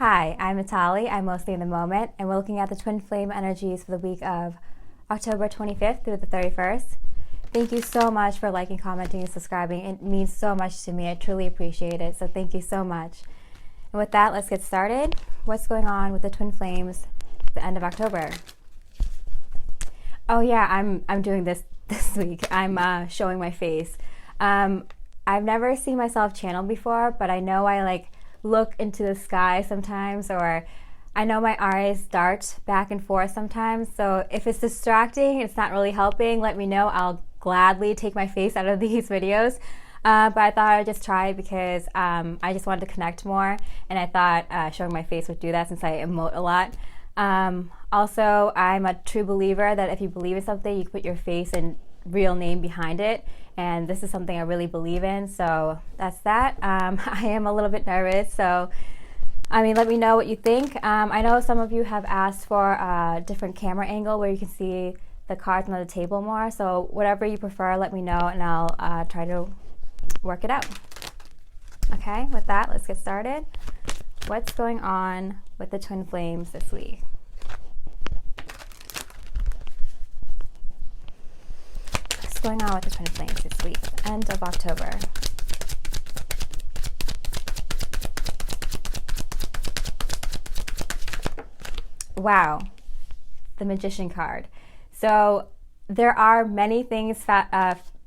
Hi, I'm Natalie. I'm mostly in the moment, and we're looking at the twin flame energies for the week of October 25th through the 31st. Thank you so much for liking, commenting, and subscribing. It means so much to me. I truly appreciate it, so thank you so much. And with that, let's get started. What's going on with the twin flames at the end of October? Oh yeah, I'm doing this week. I'm showing my face. I've never seen myself channel before, but I know I look into the sky sometimes, or I know my eyes dart back and forth sometimes. So if it's distracting, it's not really helping, let me know. I'll gladly take my face out of these videos. But I thought I'd just try it because I just wanted to connect more, and I thought showing my face would do that since I emote a lot. Also, I'm a true believer that if you believe in something, you can put your face and real name behind it, and this is something I really believe in, so that's that. I am a little bit nervous, so let me know what you think. I know some of you have asked for a different camera angle where you can see the cards on the table more, so whatever you prefer, let me know, and I'll try to work it out. Okay, with that, let's get started. What's going on with the twin flames this week? What's going on with the twin flames this week, end of October? Wow, the Magician card. So there are many things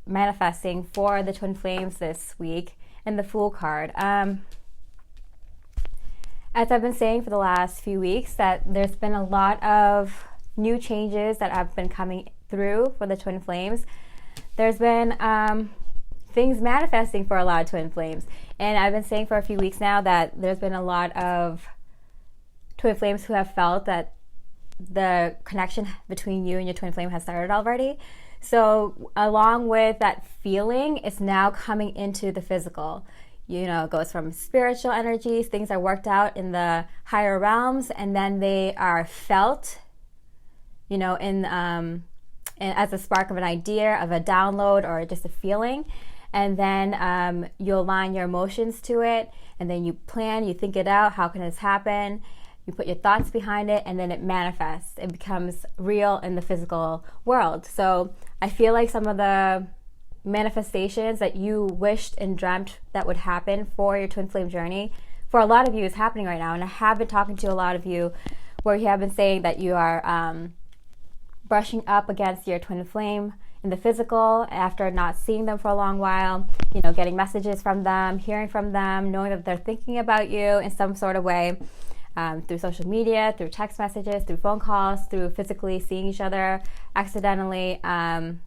manifesting for the twin flames this week, and the Fool card. As I've been saying for the last few weeks, that there's been a lot of new changes that have been coming through for the twin flames. There's been things manifesting for a lot of twin flames, and I've been saying for a few weeks now that there's been a lot of twin flames who have felt that the connection between you and your twin flame has started already. So along with that feeling, it's now coming into the physical. It goes from spiritual energies, things are worked out in the higher realms, and then they are felt, as a spark of an idea, of a download, or just a feeling. And then you align your emotions to it, and then you plan, you think it out, how can this happen? You put your thoughts behind it, and then it manifests. It becomes real in the physical world. So I feel like some of the manifestations that you wished and dreamt that would happen for your twin flame journey, for a lot of you, is happening right now. And I have been talking to a lot of you where you have been saying that you are brushing up against your twin flame in the physical after not seeing them for a long while, getting messages from them, hearing from them, knowing that they're thinking about you in some sort of way, through social media, through text messages, through phone calls, through physically seeing each other accidentally. And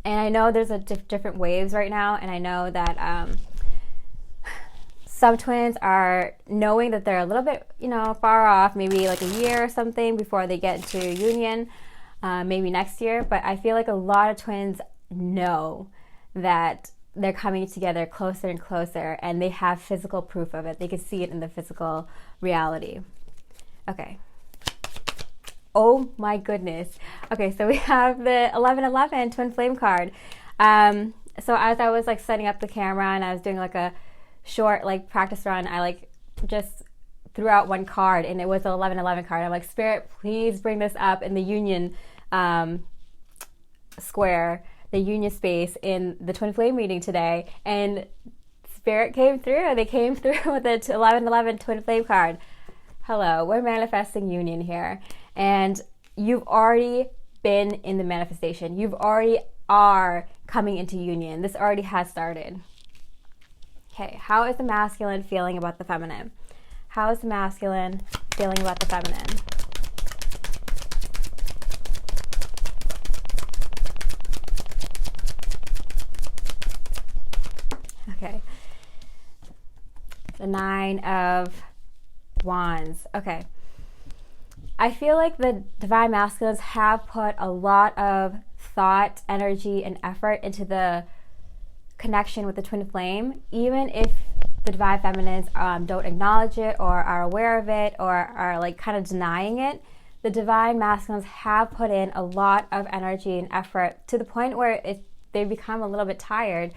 I know there's different waves right now, and I know that some twins are knowing that they're a little bit, far off, maybe like a year or something before they get into union, maybe next year. But I feel like a lot of twins know that they're coming together closer and closer, and they have physical proof of it. They can see it in the physical reality. Okay. Oh my goodness. Okay, so we have the 1111 twin flame card. So as I was setting up the camera and I was doing a short practice run, I just threw out one card, and it was the 1111 card. I'm like, Spirit, please bring this up in the union square, the union space in the twin flame reading today. And Spirit came through. They came through with the 1111 twin flame card. Hello, we're manifesting union here. And you've already been in the manifestation. You've already are coming into union. This already has started. Okay, how is the masculine feeling about the feminine? How is the masculine feeling about the feminine? Okay. The 9 of Wands. Okay. I feel like the divine masculines have put a lot of thought, energy, and effort into the connection with the twin flame, even if the divine feminines don't acknowledge it or are aware of it or are kind of denying it. The divine masculines have put in a lot of energy and effort to the point where they become a little bit tired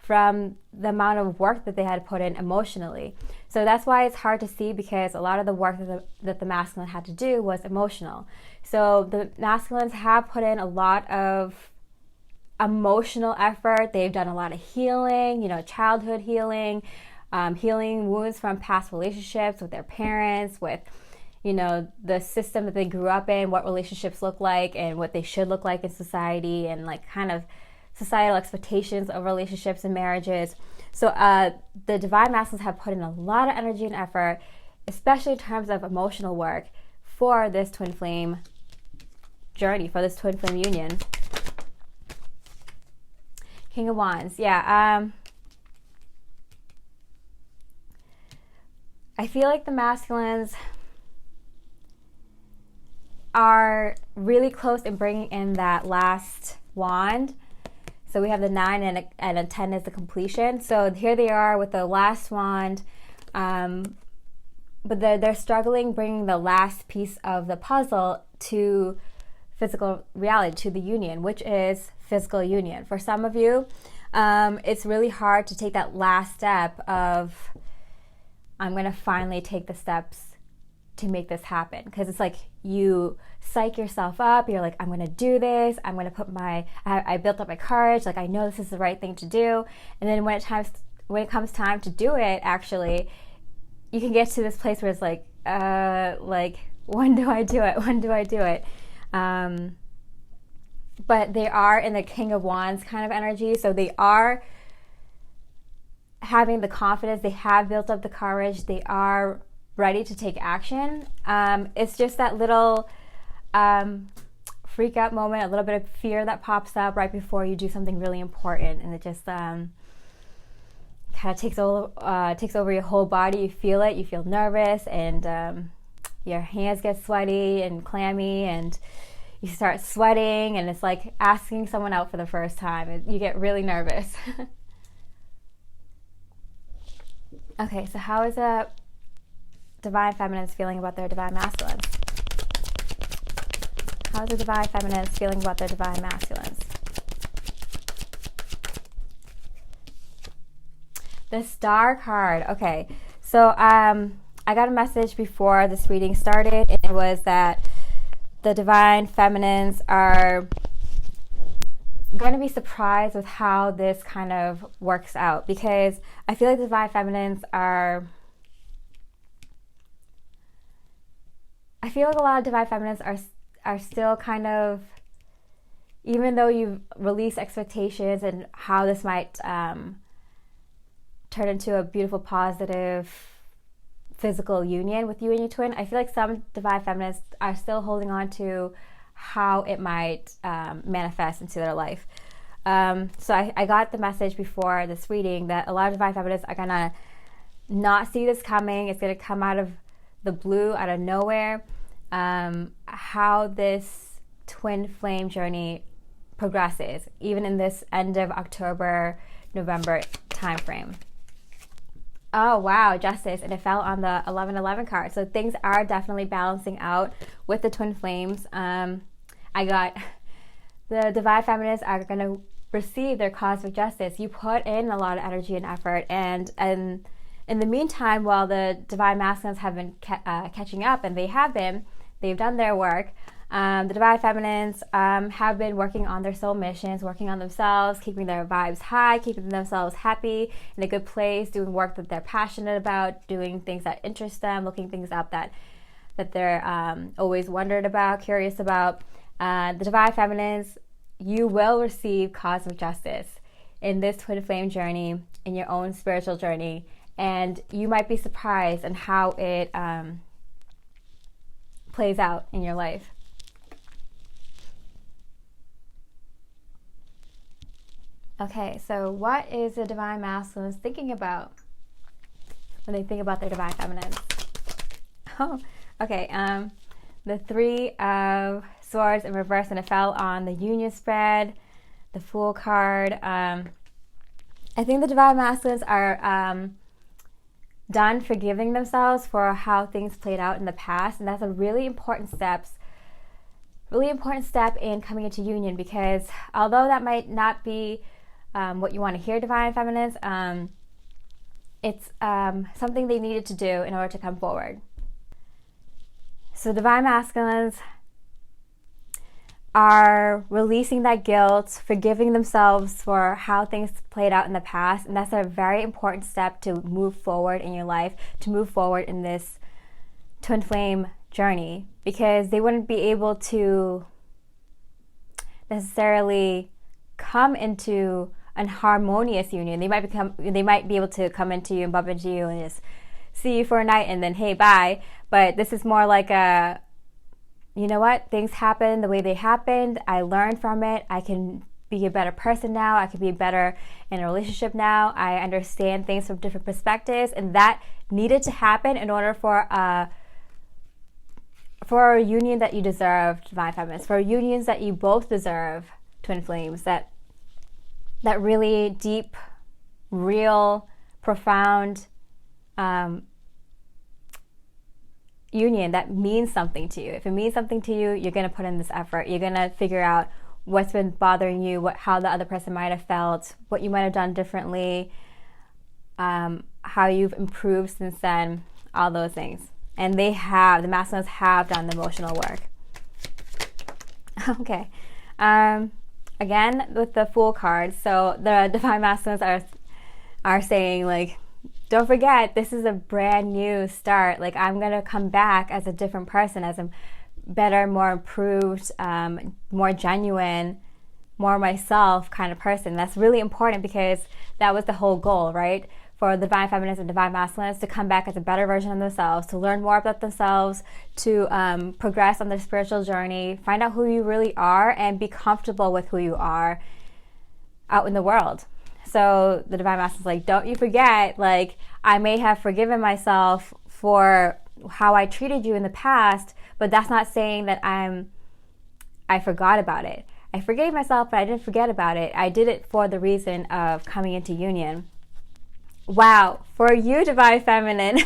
from the amount of work that they had put in emotionally. So that's why it's hard to see, because a lot of the work that the masculine had to do was emotional. So the masculines have put in a lot of emotional effort. They've done a lot of healing, childhood healing, healing wounds from past relationships with their parents, with the system that they grew up in, what relationships look like and what they should look like in society, and like kind of societal expectations of relationships and marriages. So the divine masculines have put in a lot of energy and effort, especially in terms of emotional work, for this twin flame journey, for this twin flame union. King of Wands, yeah. I feel like the masculines are really close in bringing in that last wand. So we have the 9 and a 10 is the completion. So here they are with the last wand, but they're struggling bringing the last piece of the puzzle to physical reality, to the union, which is physical union. For some of you, it's really hard to take that last step of, I'm going to finally take the steps to make this happen, because it's like you psych yourself up. You're like, I'm going to do this. I'm going to put I built up my courage. Like, I know this is the right thing to do. And then when it comes time to do it, actually, you can get to this place where it's like, when do I do it? When do I do it? But they are in the King of Wands kind of energy. So they are having the confidence. They have built up the courage. They are ready to take action. It's just that little freak out moment, a little bit of fear that pops up right before you do something really important, and it just kind of takes over your whole body. You feel it. You feel nervous, and your hands get sweaty and clammy, and you start sweating, and it's like asking someone out for the first time. You get really nervous. Okay, so how is a divine feminines feeling about their divine masculines? How is the divine feminines feeling about their divine masculines? The Star card. Okay, so I got a message before this reading started, and it was that the divine feminines are going to be surprised with how this kind of works out, because I feel like the divine feminines I feel like a lot of divine feminines are still kind of, even though you've released expectations and how this might turn into a beautiful, positive physical union with you and your twin, I feel like some divine feminists are still holding on to how it might manifest into their life. So I got the message before this reading that a lot of divine feminists are going to not see this coming. It's going to come out of the blue, out of nowhere, how this twin flame journey progresses, even in this end of October, November time frame. Oh, wow, Justice, and it fell on the 1111 card. So things are definitely balancing out with the twin flames. I got the divine feminists are going to receive their cosmic justice. You put in a lot of energy and effort, and in the meantime, while the divine masculines have been catching up, and they've done their work, the divine feminines have been working on their soul missions, working on themselves, keeping their vibes high, keeping themselves happy, in a good place, doing work that they're passionate about, doing things that interest them, looking things up that they're always wondered about, curious about. The divine feminines, you will receive cosmic justice in this twin flame journey, in your own spiritual journey, and you might be surprised in how it plays out in your life. Okay, so what is the divine masculines thinking about when they think about their divine feminines? Oh, okay. The 3 of Swords in reverse, and it fell on the Union spread, the Fool card. I think the divine masculines are done forgiving themselves for how things played out in the past, and that's a really important step in coming into union, because although that might not be what you want to hear, divine feminines. It's something they needed to do in order to come forward. So divine masculines are releasing that guilt, forgiving themselves for how things played out in the past, and that's a very important step to move forward in your life, to move forward in this twin flame journey, because they wouldn't be able to necessarily come into an harmonious union. They might be able to come into you and bump into you and just see you for a night and then hey, bye. But this is more like a, you know what, things happen the way they happened. I learned from it. I can be a better person now. I can be better in a relationship now. I understand things from different perspectives, and that needed to happen in order for a union that you deserve, divine feminines, for unions that you both deserve, twin flames, that really deep, real, profound union that means something to you. If it means something to you, you're going to put in this effort. You're going to figure out what's been bothering you, how the other person might have felt, what you might have done differently, how you've improved since then, all those things. And the masculines have done the emotional work. Okay. Again, with the Fool card, so the divine masculines are saying, like, don't forget, this is a brand new start. Like, I'm going to come back as a different person, as a better, more improved, more genuine, more myself kind of person. That's really important because that was the whole goal, right? For the divine feminines and divine masculines to come back as a better version of themselves, to learn more about themselves, to progress on their spiritual journey, find out who you really are, and be comfortable with who you are out in the world. So the divine masculine is like, don't you forget, like, I may have forgiven myself for how I treated you in the past, but that's not saying that I forgot about it. I forgave myself, but I didn't forget about it. I did it for the reason of coming into union. Wow, for you, divine feminine.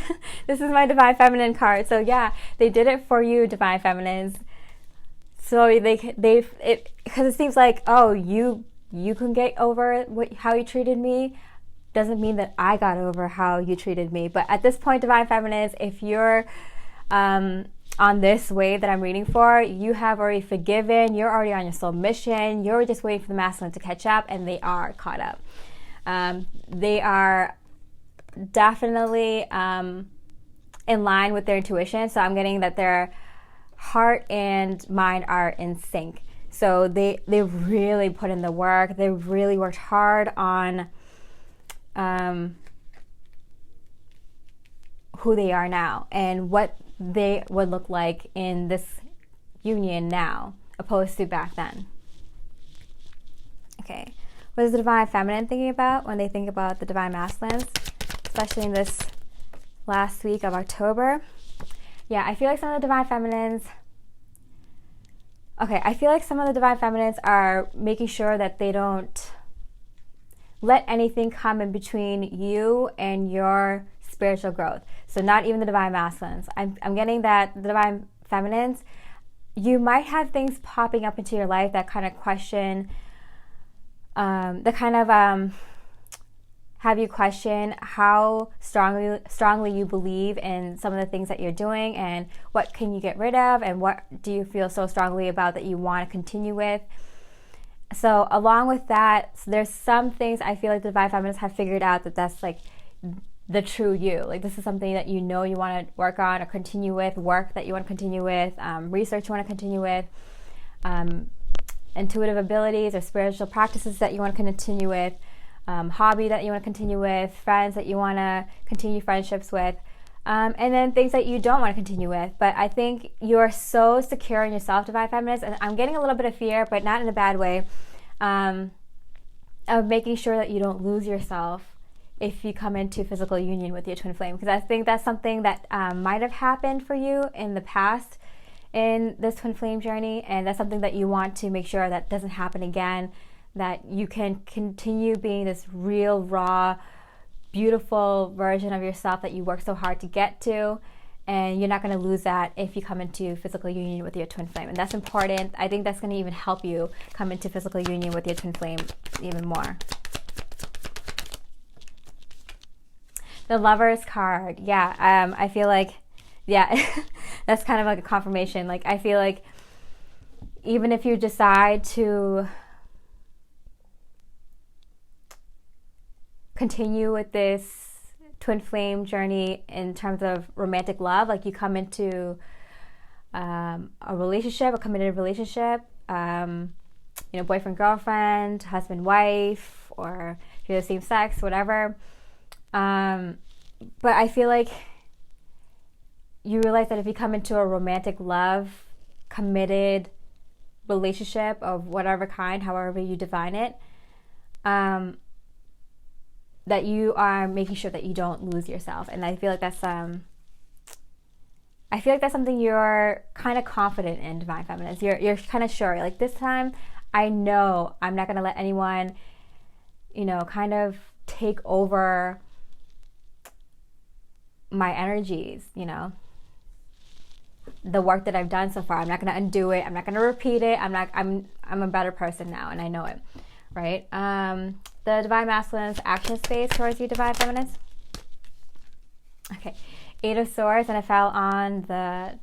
This is my divine feminine card. So yeah, they did it for you, divine feminines. So because it seems like, oh, you can get over how you treated me. Doesn't mean that I got over how you treated me. But at this point, divine feminines, if you're on this wave that I'm reading for, you have already forgiven. You're already on your soul mission. You're just waiting for the masculine to catch up, and they are caught up. They are definitely in line with their intuition. So I'm getting that their heart and mind are in sync. So they really put in the work. They really worked hard on who they are now and what they would look like in this union now, opposed to back then. Okay, what is the divine feminine thinking about when they think about the divine masculines, especially in this last week of October? Yeah, I feel like some of the divine feminines are making sure that they don't let anything come in between you and your spiritual growth. So not even the divine masculines. I'm getting that the divine feminines, you might have things popping up into your life that kind of question, have you question how strongly you believe in some of the things that you're doing, and what can you get rid of, and what do you feel so strongly about that you want to continue with. So along with that, there's some things I feel like the divine feminines have figured out that's like the true you. Like, this is something that you know you want to work on or continue with, work that you want to continue with, research you want to continue with, intuitive abilities or spiritual practices that you want to continue with, hobby that you want to continue with, friends that you want to continue friendships with, and then things that you don't want to continue with. But I think you're so secure in yourself, divine feminines, and I'm getting a little bit of fear, but not in a bad way, of making sure that you don't lose yourself if you come into physical union with your twin flame, because I think that's something that might have happened for you in the past in this twin flame journey, and that's something that you want to make sure that doesn't happen again, that you can continue being this real, raw, beautiful version of yourself that you work so hard to get to, and you're not going to lose that if you come into physical union with your twin flame. And that's important. I think that's going to even help you come into physical union with your twin flame even more. The Lovers card. Yeah. I feel like, yeah, that's kind of like a confirmation. Like, I feel like even if you decide to continue with this twin flame journey in terms of romantic love, like you come into a relationship, a committed relationship, boyfriend, girlfriend, husband, wife, or if you're the same sex, whatever. But I feel like you realize that if you come into a romantic love, committed relationship of whatever kind, however you define it, that you are making sure that you don't lose yourself. And I feel like that's something you're kind of confident in, Divine Feminines. You're kind of sure, like, this time I know I'm not going to let anyone, kind of take over my energies, the work that I've done so far. I'm not going to undo it. I'm not going to repeat it. I'm a better person now, and I know it, right? The Divine Masculines action space towards you, Divine Feminines. Okay, 8 of Swords, and I fell on the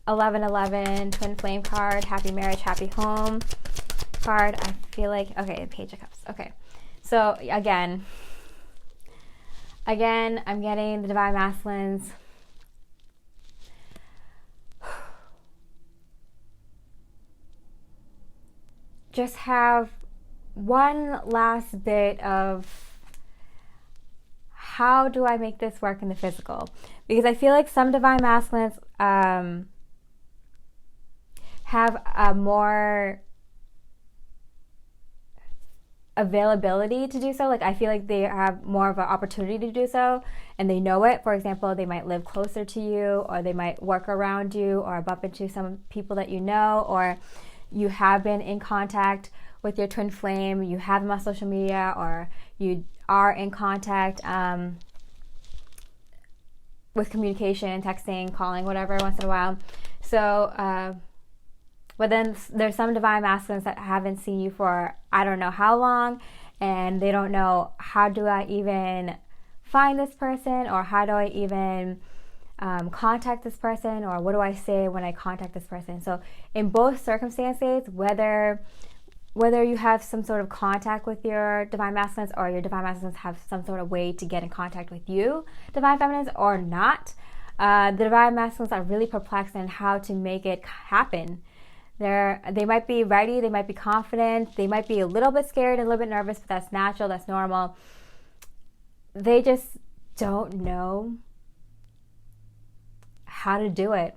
1111 Twin Flame card, Happy Marriage, Happy Home card. I feel like, okay, Page of Cups. Okay, so again, I'm getting the Divine Masculines. Just have one last bit of how do I make this work in the physical? Because I feel like some Divine Masculines have a more availability to do so. Like, I feel like they have more of an opportunity to do so, and they know it. For example, they might live closer to you, or they might work around you, or bump into some people that you know, or you have been in contact with your twin flame, you have them on social media, or you are in contact with communication, texting, calling, whatever, once in a while. So, but then there's some Divine Masculines that haven't seen you for I don't know how long, and they don't know, how do I even find this person, or how do I even contact this person, or what do I say when I contact this person? So in both circumstances, whether you have some sort of contact with your Divine Masculines, or your Divine Masculines have some sort of way to get in contact with you, Divine Feminines, or not, the Divine Masculines are really perplexed in how to make it happen. They might be ready, they might be confident, they might be a little bit scared, a little bit nervous, but that's natural, that's normal. They just don't know how to do it.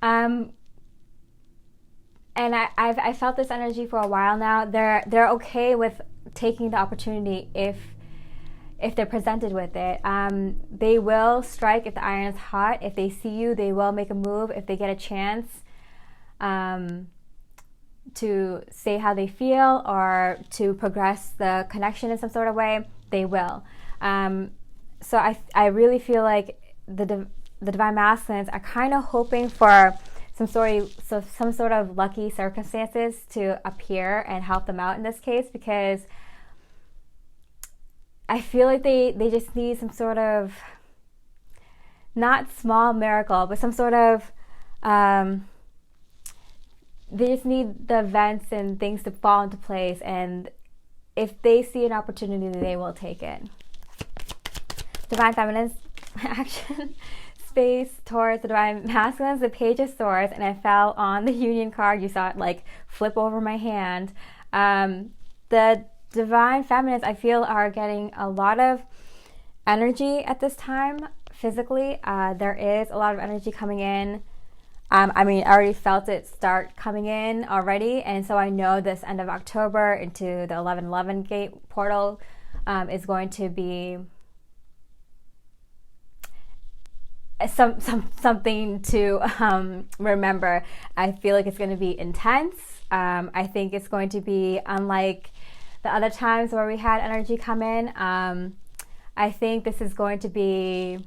And I've felt this energy for a while now. They're okay with taking the opportunity if they're presented with it. They will strike if the iron is hot. If they see you, they will make a move. If they get a chance to say how they feel, or to progress the connection in some sort of way, they will. So I really feel like the Divine Masculines are kind of hoping for some sort of lucky circumstances to appear and help them out in this case, because I feel like they just need some sort of, not small miracle, but some sort of, they just need the events and things to fall into place, and if they see an opportunity, they will take it. Divine Feminines action space towards the Divine Masculines, the Page of Swords, and I fell on the Union card. You saw it like flip over my hand. The Divine Feminines, I feel, are getting a lot of energy at this time physically. There is a lot of energy coming in. I already felt it start coming in already, and so I know this end of October into the 1111 gate portal is going to be something to remember. I feel like it's going to be intense. I think it's going to be unlike the other times where we had energy come in. I think this is going to be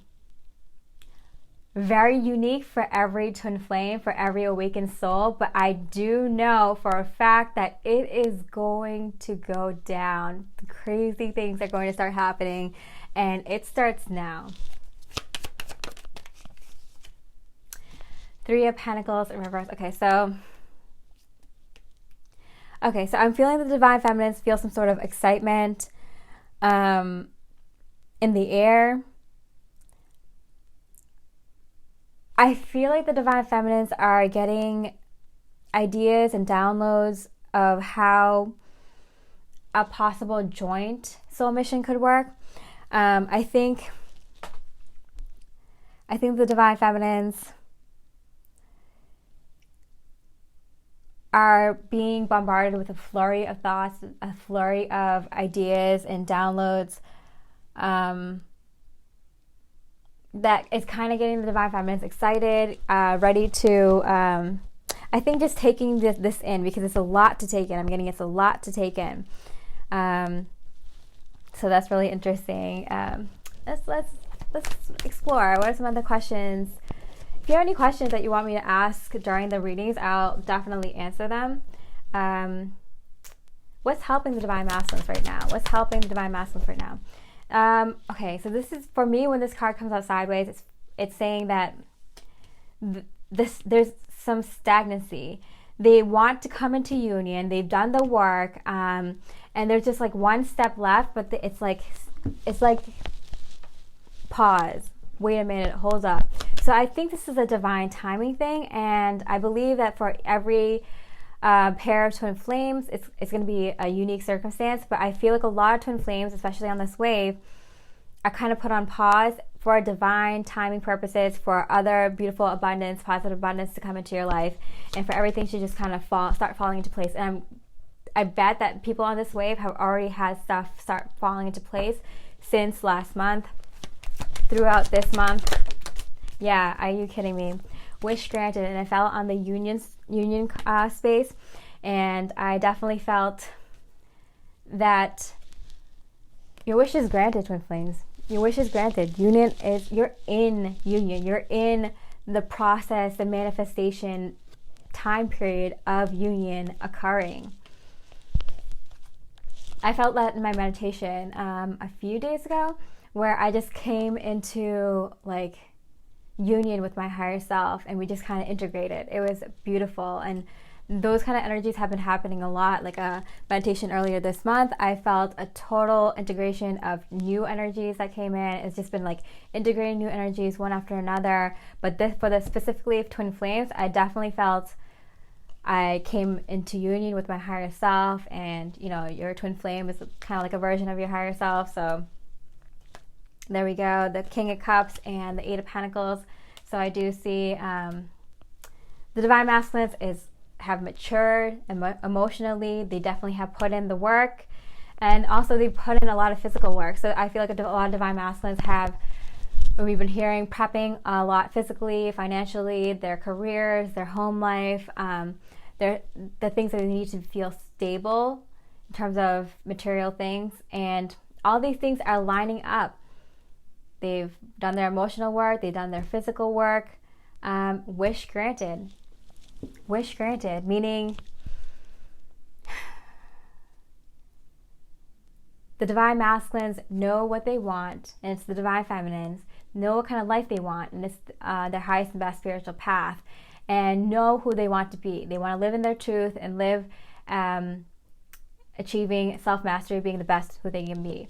very unique for every twin flame, for every awakened soul, but I do know for a fact that it is going to go down. The crazy things are going to start happening, and it starts now. 3 of Pentacles in reverse. Okay, so I'm feeling the divine feminines feel some sort of excitement in the air. I feel like the divine feminines are getting ideas and downloads of how a possible joint soul mission could work. I think the divine feminines are being bombarded with a flurry of thoughts, a flurry of ideas and downloads that is kind of getting the divine feminines excited, ready to, I think just taking this in, because it's a lot to take in. I'm getting it's a lot to take in. So that's really interesting. Let's explore. What are some other questions? If you have any questions that you want me to ask during the readings, I'll definitely answer them. What's helping the divine masculines right now? What's helping the divine masculines right now? Okay, so this is, for me, when this card comes out sideways, it's saying that there's some stagnancy. They want to come into union. They've done the work, and there's just like one step left, but it's like pause. Wait a minute, hold up. So I think this is a divine timing thing, and I believe that for every pair of twin flames, it's going to be a unique circumstance, but I feel like a lot of twin flames, especially on this wave, are kind of put on pause for divine timing purposes, for other beautiful abundance, positive abundance to come into your life, and for everything to just kind of start falling into place. And I bet that people on this wave have already had stuff start falling into place since last month, throughout this month. Yeah, are you kidding me? Wish granted, and I fell on the union space, and I definitely felt that your wish is granted, twin flames. Your wish is granted. You're in union. You're in the process, the manifestation time period of union occurring. I felt that in my meditation a few days ago, where I just came into like union with my higher self, and we just kind of integrated. It was beautiful, and those kind of energies have been happening a lot. Like a meditation earlier this month, I felt a total integration of new energies that came in. It's just been like integrating new energies one after another. But for the specifically of twin flames, I definitely felt I came into union with my higher self, and your twin flame is kind of like a version of your higher self. So there we go, the King of Cups and the 8 of Pentacles. So I do see the divine masculines have matured emotionally. They definitely have put in the work, and also they put in a lot of physical work. So I feel like a lot of divine masculines have, we've been hearing, prepping a lot physically, financially, their careers, their home life, the things that they need to feel stable in terms of material things, and all these things are lining up. They've done their emotional work, they've done their physical work. Wish granted. Wish granted, meaning the divine masculines know what they want, and it's the divine feminines know what kind of life they want, and it's their highest and best spiritual path, and know who they want to be. They want to live in their truth and live achieving self-mastery, being the best who they can be.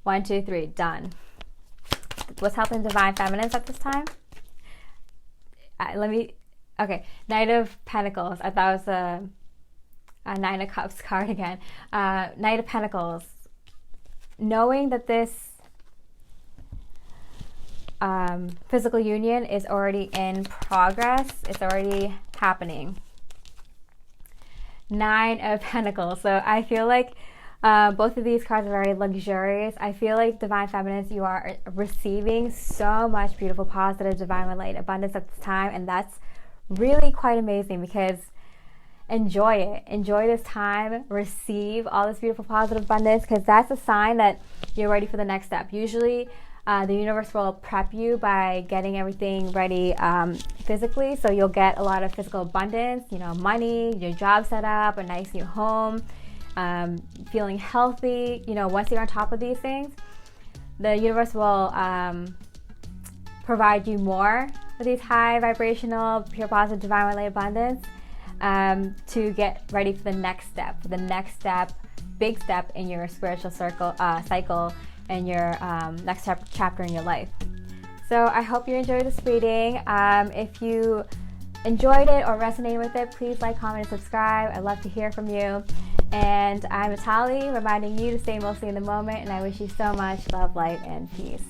1, 2, 3, done. What's helping divine feminines at this time? Okay, Knight of Pentacles. I thought it was a 9 of Cups card again. Knight of Pentacles. Knowing that this physical union is already in progress. It's already happening. 9 of Pentacles. So I feel like both of these cards are very luxurious. I feel like divine feminines, you are receiving so much beautiful, positive, divine light, abundance at this time, and that's really quite amazing, because enjoy it. Enjoy this time. Receive all this beautiful, positive abundance, because that's a sign that you're ready for the next step. Usually The universe will prep you by getting everything ready physically, so you'll get a lot of physical abundance, money, your job set up, a nice new home, feeling healthy. Once you're on top of these things, the universe will provide you more of these high vibrational, pure positive, divine light abundance to get ready for the next step, big step in your spiritual cycle and your next chapter in your life. So I hope you enjoyed this reading. If you enjoyed it or resonated with it, please like, comment, and subscribe. I'd love to hear from you. And I'm Natalie, reminding you to stay mostly in the moment, and I wish you so much love, light, and peace.